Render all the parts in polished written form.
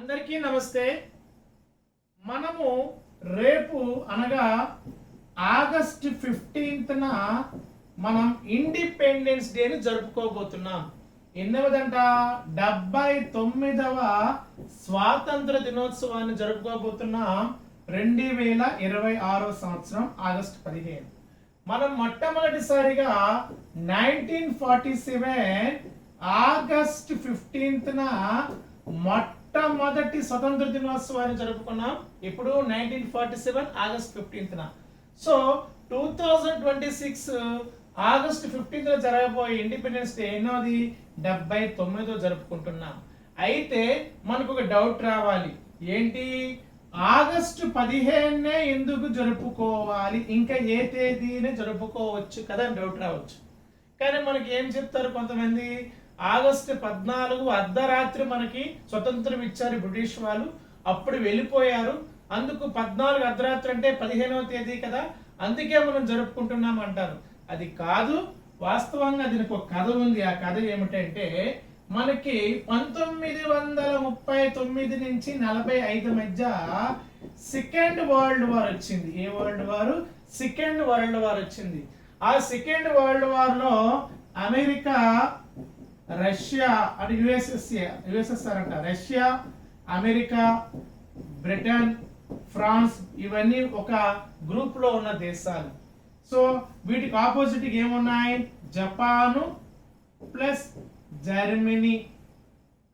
అందరికీ నమస్తే. మనము రేపు అనగా ఆగస్ట్ 15న మనం ఇండిపెండెన్స్ డేని జరుపుకోబోతున్నాం. ఎన్నవదంట 79వ స్వాతంత్ర దినోత్సవాన్ని జరుపుకోబోతున్నాం 2026 సంవత్సరం ఆగస్ట్ 15. మనం మొట్టమొదటిసారిగా 1947 ఆగస్ట్ 15న మొట్టమొదటి స్వతంత్ర దినోత్సవాన్ని జరుపుకున్నాం. ఇప్పుడు 1947 ఆగస్ట్ 15న. సో 2026 ఆగస్ట్ 15న జరగబోయే ఇండిపెండెన్స్ డే ఎన్నోది 79తో జరుపుకుంటున్నాం. అయితే మనకు ఒక డౌట్ రావాలి, ఏంటి ఆగస్టు 15నే ఎందుకు జరుపుకోవాలి, ఇంకా ఏ తేదీనే జరుపుకోవచ్చు కదా అని డౌట్ రావచ్చు. కానీ మనకి ఏం చెప్తారు కొంతమంది, ఆగస్టు 14 అర్ధరాత్రి మనకి స్వతంత్రం ఇచ్చారు బ్రిటిష్ వాళ్ళు, అప్పుడు వెళ్ళిపోయారు, అందుకు 14 అర్ధరాత్రి అంటే 15వ తేదీ కదా, అందుకే మనం జరుపుకుంటున్నాం అంటారు. అది కాదు, వాస్తవంగా దీనికి ఒక కథ ఉంది. ఆ కథ ఏమిటంటే మనకి 1939 నుంచి 45 మధ్య సెకండ్ వరల్డ్ వార్ వచ్చింది. ఏ వరల్డ్ వారు? సెకండ్ వరల్డ్ వార్ వచ్చింది. ఆ సెకండ్ వరల్డ్ వార్ లో అమెరికా, రష్యా అంటే యుఎస్ఎస్ఆర్ అంట, రష్యా, అమెరికా, బ్రిటన్, ఫ్రాన్స్ ఇవన్నీ ఒక గ్రూప్ లో ఉన్న దేశాలు. సో వీటికి ఆపోజిట్ ఏమున్నాయి? జపాను ప్లస్ జర్మనీ,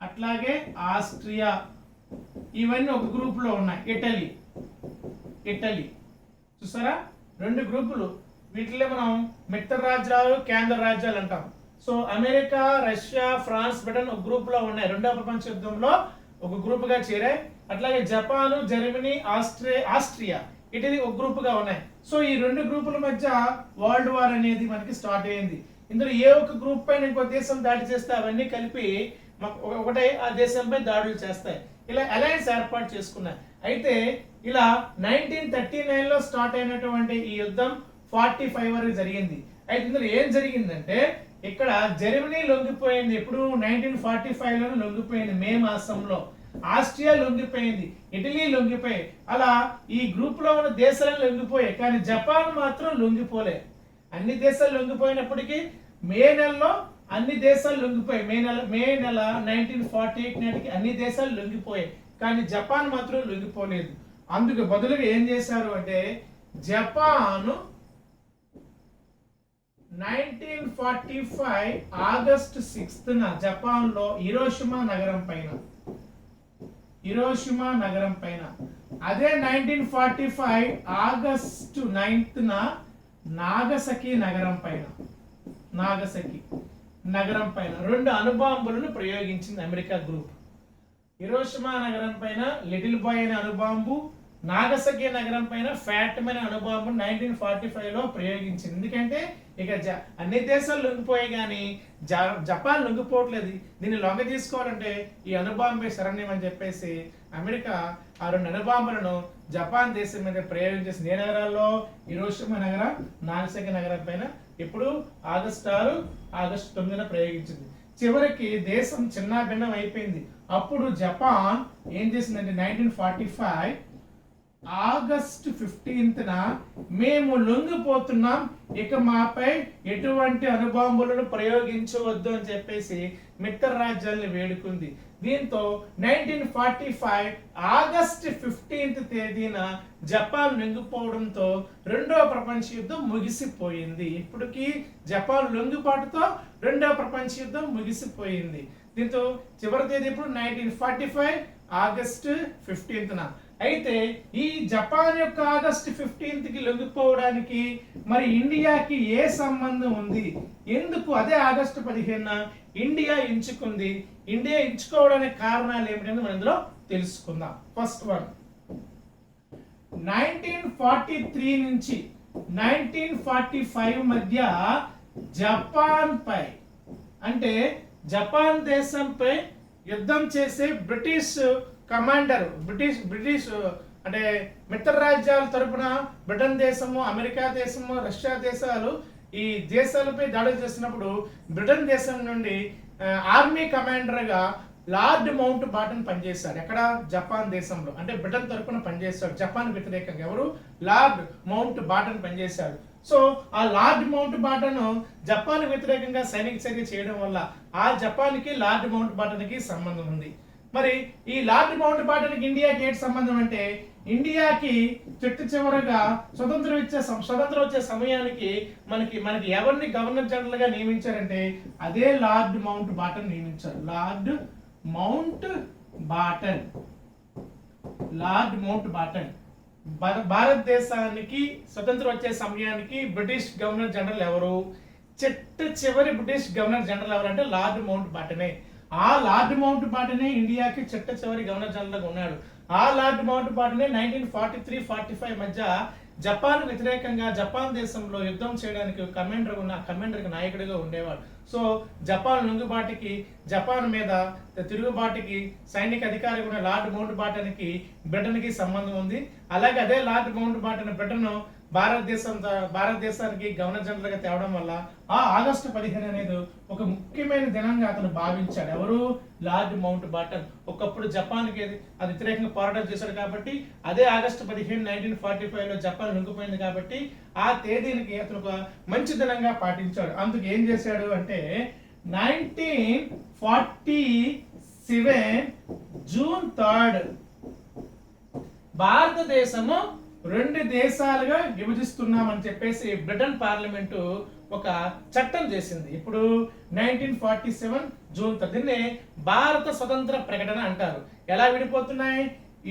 అట్లాగే ఆస్ట్రియా, ఇవన్నీ ఒక గ్రూప్ లో ఉన్నాయి. ఇటలీ చూసారా, రెండు గ్రూపులు. వీటిలో మనం మిత్ర రాజ్యాలు, కేంద్ర రాజ్యాలు అంటాం. So America, Russia, France, Britain ఒక గ్రూప్ లో ఉన్నాయి. రెండవ ప్రపంచ యుద్ధంలో ఒక గ్రూప్ గా చేరాయి. అట్లాగే జపాను, జర్మనీ, ఆస్ట్రియా, ఇటలీ ఒక గ్రూప్ గా ఉన్నాయి. సో ఈ రెండు గ్రూపుల మధ్య వరల్డ్ వార్ అనేది మనకి స్టార్ట్ అయింది. ఇందులో ఏ ఒక్క గ్రూప్ పైన ఇంకో దేశం దాడి చేస్తే అవన్నీ కలిపి ఒకటే ఆ దేశంపై దాడులు చేస్తాయి. ఇలా అలయన్స్ ఏర్పాటు చేసుకున్నాయి. అయితే ఇలా 1939లో స్టార్ట్ అయినటువంటి ఈ యుద్ధం 45 వరకు జరిగింది. అయితే ఇందులో ఏం జరిగిందంటే ఇక్కడ జర్మనీ లొంగిపోయింది. ఎప్పుడు? 1945లోనే లొంగిపోయింది, మే మాసంలో. ఆస్ట్రియా లొంగిపోయింది, ఇటలీ లొంగిపోయి, అలా ఈ గ్రూప్ లో ఉన్న దేశాలను లొంగిపోయాయి. కానీ జపాన్ మాత్రం లొంగిపోలే. అన్ని దేశాలు లొంగిపోయినప్పటికీ మే నెలలో అన్ని దేశాలు లొంగిపోయాయి. మే నెల 1948 నాటికి అన్ని దేశాలు లొంగిపోయాయి. కానీ జపాన్ మాత్రం లొంగిపోలేదు. అందుకు బదులుగా ఏం చేశారు అంటే జపాను 1945 ఆగస్ట్ 6న జపాన్ లో హిరోషిమా నగరం పైన, అదే 1945 ఆగస్టు 9న నాగసకి నగరం పైన రెండు అణుబాంబులను ప్రయోగించింది అమెరికా గ్రూప్. హిరోషిమా నగరం పైన లిటిల్ బాయ్ అనే అణుబాంబు, నాగసకి నగరం పైన ఫ్యాటమ్ అనే అణుబాంబు 1945లో ప్రయోగించింది. ఎందుకంటే ఇక అన్ని దేశాలు లొంగిపోయాయి కానీ జపాన్ లొంగిపోవట్లేదు. దీన్ని లొంగ తీసుకోవాలంటే ఈ అణుబాంబే శరణ్యం అని చెప్పేసి అమెరికా ఆ రెండు అణుబాంబులను జపాన్ దేశం మీద ప్రయోగించేసింది. ఏ నగరాల్లో? హిరోషిమా నగరం, నాగసకి నగరం పైన. ఇప్పుడు ఆగస్టు 6, ఆగస్టు 9న ప్రయోగించింది. చివరికి దేశం చిన్న భిన్నం అయిపోయింది. అప్పుడు జపాన్ ఏం చేసిందంటే 1945 ఆగస్టు 15న మేము లొంగిపోతున్నాం, ఇక మాపై ఎటువంటి అణుబాంబులను ప్రయోగించవద్దు అని చెప్పేసి మిత్ర రాజ్యాలను వేడుకుంది. దీంతో 1945 ఆగస్టు 15th తేదీన జపాన్ లొంగిపోవడంతో రెండవ ప్రపంచ యుద్ధం ముగిసిపోయింది. ఇప్పటికీ జపాన్ లొంగిపాటుతో రెండవ ప్రపంచ యుద్ధం ముగిసిపోయింది. దీంతో చివరి తేదీ ఇప్పుడు 1945 ఆగస్టు 15న. అయితే ఈ జపాన్ యొక్క ఆగస్టు 15కి లొంగిపోవడానికి మరి ఇండియాకి ఏ సంబంధం ఉంది? ఎందుకు అదే ఆగస్టు 15న ఇండియా ఎంచుకుంది? ఇండియా ఎంచుకోవడానికి కారణాలు ఏమిటని మనం ఇందులో తెలుసుకుందాం. ఫస్ట్ వన్, 1943 నుంచి 1945 మధ్య జపాన్ పై అంటే జపాన్ దేశంపై యుద్ధం చేసే బ్రిటిష్ కమాండర్, బ్రిటిష్ అంటే మిత్ర రాజ్యాల తరపున బ్రిటన్ దేశము, అమెరికా దేశము, రష్యా దేశాలు ఈ దేశాలపై దాడులు చేసినప్పుడు బ్రిటన్ దేశం నుండి ఆర్మీ కమాండర్ గా లార్డ్ మౌంట్ బాటన్ పనిచేశాడు. ఎక్కడ? జపాన్ దేశంలో, అంటే బ్రిటన్ తరపున పనిచేశాడు. జపాన్ వ్యతిరేకంగా ఎవరు? లార్డ్ మౌంట్ బాటన్ పనిచేశాడు. సో ఆ లార్డ్ మౌంట్ బాటన్ జపాన్ వ్యతిరేకంగా సైనిక చర్య చేయడం వల్ల ఆ జపాన్కి లార్డ్ మౌంట్ బాటన్కి సంబంధం ఉంది. మరి ఈ లార్డ్ మౌంట్ బాటన్కి ఇండియాకి ఏంటి సంబంధం అంటే, ఇండియాకి చివరగా స్వతంత్రం వచ్చే సమయానికి మనకి ఎవరిని గవర్నర్ జనరల్ గా నియమించారంటే అదే లార్డ్ మౌంట్ బాటన్ నియమించారు. లార్డ్ మౌంట్ బాటన్ భారతదేశానికి స్వతంత్రం వచ్చే సమయానికి బ్రిటిష్ గవర్నర్ జనరల్ ఎవరు? చివరి బ్రిటిష్ గవర్నర్ జనరల్ ఎవరు అంటే లార్డ్ మౌంట్ బాటనే. ఆ లార్డ్ మౌంట్ బాటనే ఇండియాకి చివరి గవర్నర్ జనరల్ గా ఉన్నాడు. ఆ లార్డ్ మౌంట్ బాటనే 1943-45 మధ్య జపాన్ వ్యతిరేకంగా జపాన్ దేశంలో యుద్ధం చేయడానికి కమాండర్ నాయకుడిగా ఉండేవాడు. సో జపాన్ లొంగుబాటుకి, జపాన్ మీద తిరుగుబాటుకి సైనిక అధికారి ఉన్న లార్డ్ మౌంట్ బాటన్కి బ్రిటన్కి సంబంధం ఉంది. అలాగే అదే లార్డ్ మౌంట్ బాటన్ బ్రిటన్ భారతదేశానికి గవర్నర్ జనరల్ గా తేవడం వల్ల ఆ ఆగస్టు 15 అనేది ఒక ముఖ్యమైన దినంగా అతను భావించాడు. ఎవరు? Lord Mountbatten. ఒకప్పుడు జపాన్కి అది వ్యతిరేకంగా పోరాటం చేశాడు కాబట్టి అదే ఆగస్టు 15 1945లో జపాన్ లొంగిపోయింది కాబట్టి ఆ తేదీనికి అతను ఒక మంచి దినంగా పాటించాడు. అందుకు ఏం చేశాడు అంటే 1947 జూన్ 3 భారతదేశము 2 దేశాలుగా విభజిస్తున్నామని చెప్పేసి బ్రిటన్ పార్లమెంటు ఒక చట్టం చేసింది. ఇప్పుడు 1947 జూన్ 3 దీన్ని భారత స్వతంత్ర ప్రకటన అంటారు. ఎలా విడిపోతున్నాయి?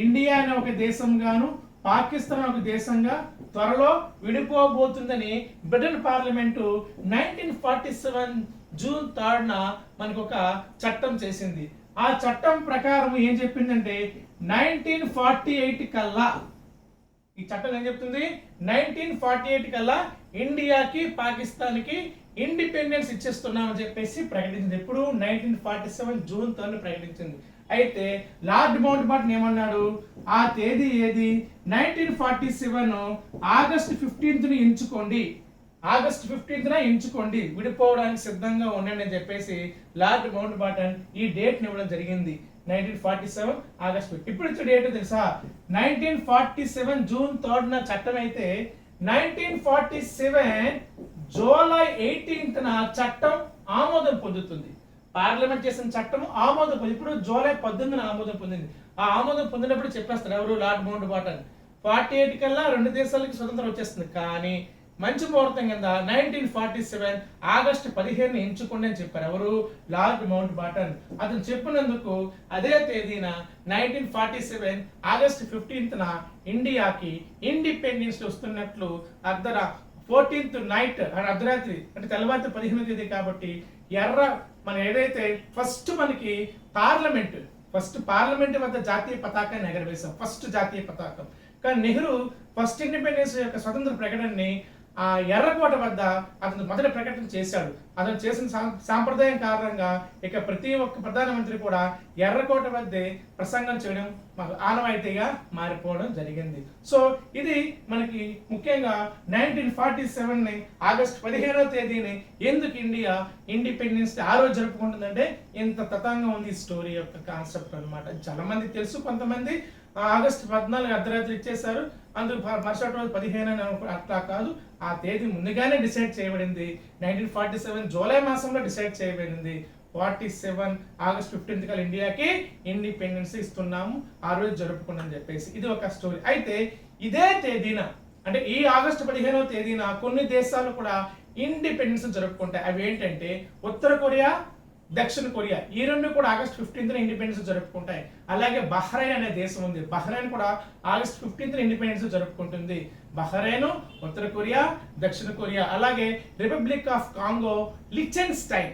ఇండియా అనే ఒక దేశంగాను, పాకిస్తాన్ ఒక దేశంగా త్వరలో విడిపోబోతుందని బ్రిటన్ పార్లమెంటు 1947 జూన్ 3 మనకు ఒక చట్టం చేసింది. ఆ చట్టం ప్రకారం ఏం చెప్పిందంటే 1948 కల్లా, ఈ చట్టం ఏం చెప్తుంది? 1948 కల్లా ఇండియాకి పాకిస్తాన్కి ఇండిపెండెన్స్ ఇచ్చేస్తున్నామని చెప్పేసి ప్రకటించింది. ఇప్పుడు 1947 జూన్ 3 ప్రకటించింది. అయితే లార్డ్ మౌంట్ బాటన్ ఏమన్నాడు? ఆ తేదీ ఏది? 1947 ఆగస్టు 15 ఎంచుకోండి, ఆగస్టు 15 ఎంచుకోండి, విడిపోవడానికి సిద్ధంగా ఉండండి అని చెప్పేసి లార్డ్ మౌంట్ బాటన్ ఈ డేట్ ఇవ్వడం జరిగింది. 1947 ఆగస్టు. ఇప్పుడు ఇచ్చే డేట్ తెలుసా? 1947 జూన్ 3 చట్టం అయితే 1947 జూలై 18 చట్టం ఆమోదం పొందుతుంది. పార్లమెంట్ చేసిన చట్టం ఆమోదం పొంది ఇప్పుడు జూలై 18 ఆమోదం పొందింది. ఆ ఆమోదం పొందినప్పుడు చెప్పేస్తారు ఎవరు? Lord mount బాటన్. 48 కల్లా 2 దేశాలకి స్వతంత్రం వచ్చేస్తుంది. కానీ మంచి ముహూర్తం కింద 1947 ఆగస్టు 15 ఎంచుకోండి అని చెప్పారు. ఎవరు? Lord Mountbatten. అతను చెప్పినందుకు అదే తేదీన 1947 ఆగస్టు 15 ఇండియాకి ఇండిపెండెన్స్ వస్తున్నట్లు 14th నైట్ అర్ధరాత్రి అంటే తెల్లవారి 15వ తేదీ కాబట్టి మన ఏదైతే ఫస్ట్ పార్లమెంట్ వద్ద జాతీయ పతాకాన్ని ఎగరవేశాం. ఫస్ట్ జాతీయ పతాకం. కానీ నెహ్రూ ఫస్ట్ ఇండిపెండెన్స్ యొక్క స్వతంత్ర ప్రకటనని ఆ ఎర్రకోట వద్ద అతను మొదటి ప్రకటన చేశాడు. అతను చేసిన సాంప్రదాయం కారణంగా ఇక ప్రతి ఒక్క ప్రధానమంత్రి కూడా ఎర్రకోట వద్దే ప్రసంగం చేయడం ఆనవాయితీగా మారిపోవడం జరిగింది. సో ఇది మనకి ముఖ్యంగా 1947 ఆగస్టు 15వ తేదీని ఎందుకు ఇండియా ఇండిపెండెన్స్ ఆ రోజు జరుపుకుంటుందంటే ఇంత తతంగా ఉంది ఈ స్టోరీ యొక్క కాన్సెప్ట్ అనమాట. చాలా మంది తెలుసు, కొంతమంది ఆగస్టు 14 అర్ధరాత్రి ఇచ్చేశారు, అందుకు మరుసటి రోజు 15 అట్లా కాదు. ఆ తేదీ ముందుగానే డిసైడ్ చేయబడింది. 1947 జూలై మాసంలో డిసైడ్ చేయబడింది. 47 ఆగస్ట్ 15 కల్లా ఇండియాకి ఇండిపెండెన్స్ ఇస్తున్నాము, ఆ రోజు జరుపుకున్నామని చెప్పేసి ఇది ఒక స్టోరీ. అయితే ఇదే తేదీన అంటే ఈ ఆగస్టు 15వ తేదీన కొన్ని దేశాలు కూడా ఇండిపెండెన్స్ జరుపుకుంటాయి. అవి ఏంటంటే ఉత్తర కొరియా, దక్షిణ కొరియా. ఈ రెండు కూడా ఆగస్ట్ 15 ఇండిపెండెన్స్ జరుపుకుంటాయి. అలాగే బహ్రెయిన్ అనే దేశం ఉంది. బహ్రెయిన్ కూడా ఆగస్ట్ 15 ఇండిపెండెన్స్ జరుపుకుంటుంది. బహ్రెయిన్, ఉత్తర కొరియా, దక్షిణ కొరియా. అలాగే రిపబ్లిక్ ఆఫ్ కాంగో, లిచెన్స్టైన్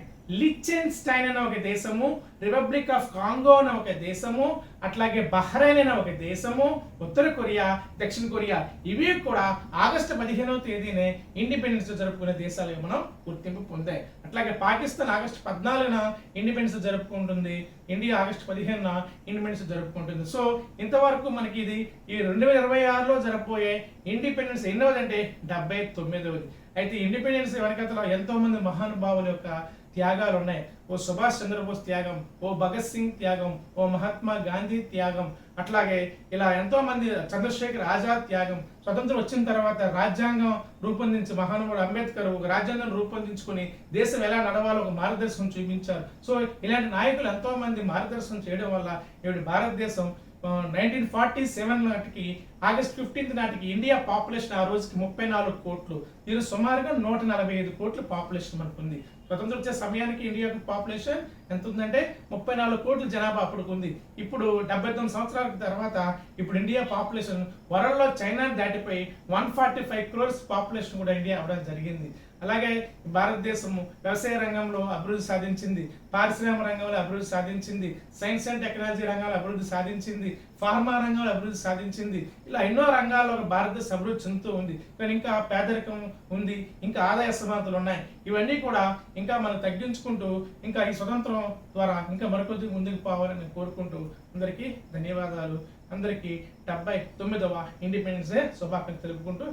అనే ఒక దేశము, రిపబ్లిక్ ఆఫ్ కాంగో అనే ఒక దేశము, అట్లాగే బహ్రెయిన్ అనే ఒక దేశము, ఉత్తర కొరియా, దక్షిణ కొరియా. ఇవి కూడా ఆగస్టు 15వ తేదీనే ఇండిపెండెన్స్ జరుపుకునే దేశాలుగా మనం గుర్తింపు పొందాయి. అట్లాగే పాకిస్తాన్ ఆగస్టు 14న ఇండిపెండెన్స్ జరుపుకుంటుంది. ఇండియా ఆగస్టు 15న ఇండిపెండెన్స్ జరుపుకుంటుంది. సో ఇంతవరకు మనకి ఇది ఈ 2026లో జరగబోయే ఇండిపెండెన్స్ ఎన్నోదంటే 79వది. అయితే ఇండిపెండెన్స్ వెనకతలో ఎంతో మంది మహానుభావుల యొక్క త్యాగాలు ఉన్నాయి. ఓ సుభాష్ చంద్రబోస్ త్యాగం, ఓ భగత్ సింగ్ త్యాగం, ఓ మహాత్మా గాంధీ త్యాగం, అట్లాగే ఇలా ఎంతో మంది, చంద్రశేఖర్ ఆజాద్ త్యాగం. స్వతంత్రం వచ్చిన తర్వాత రాజ్యాంగం రూపొందించి మహానుభావుడు అంబేద్కర్ ఒక రాజ్యాంగం రూపొందించుకుని దేశం ఎలా నడవాలో ఒక మార్గదర్శనం చూపించారు. సో ఇలాంటి నాయకులు ఎంతో మంది మార్గదర్శనం చేయడం వల్ల ఇప్పుడు భారతదేశం 1947 నాటికి ఆగస్ట్ 15 నాటికి ఇండియా పాపులేషన్ ఆ రోజుకి 34 కోట్లు. ఇది సుమారుగా 145 కోట్ల పాపులేషన్ మనకు ఉంది. స్వతంత్రం వచ్చే సమయానికి ఇండియాకు పాపులేషన్ ఎంత ఉందంటే 34 కోట్ల జనాభా అప్పుడు ఉంది. ఇప్పుడు 79 సంవత్సరాల తర్వాత ఇప్పుడు ఇండియా పాపులేషన్ వరల్డ్లో చైనా దాటిపోయి 145 క్రోర్స్ పాపులేషన్ కూడా ఇండియా అవ్వడం జరిగింది. అలాగే భారతదేశం వ్యవసాయ రంగంలో అభివృద్ధి సాధించింది, పారిశ్రామిక రంగంలో అభివృద్ధి సాధించింది, సైన్స్ అండ్ టెక్నాలజీ రంగంలో అభివృద్ధి సాధించింది, ఫార్మా రంగంలో అభివృద్ధి సాధించింది. ఇలా ఎన్నో రంగాల్లో భారతదేశం అభివృద్ధి చెందుతూ ఉంది. కానీ ఇంకా పేదరికం ఉంది, ఇంకా ఆదాయ అసమానతలు ఉన్నాయి. ఇవన్నీ కూడా ఇంకా మనం తగ్గించుకుంటూ ఇంకా ఈ స్వతంత్రం ద్వారా ఇంకా మరికొద్ది ముందుకు పోవాలని కోరుకుంటూ అందరికీ ధన్యవాదాలు. అందరికీ 79వ ఇండిపెండెన్స్ డే శుభాకాంక్షలు తెలుపుకుంటూ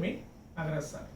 మీ నాగరాజ్ సార్.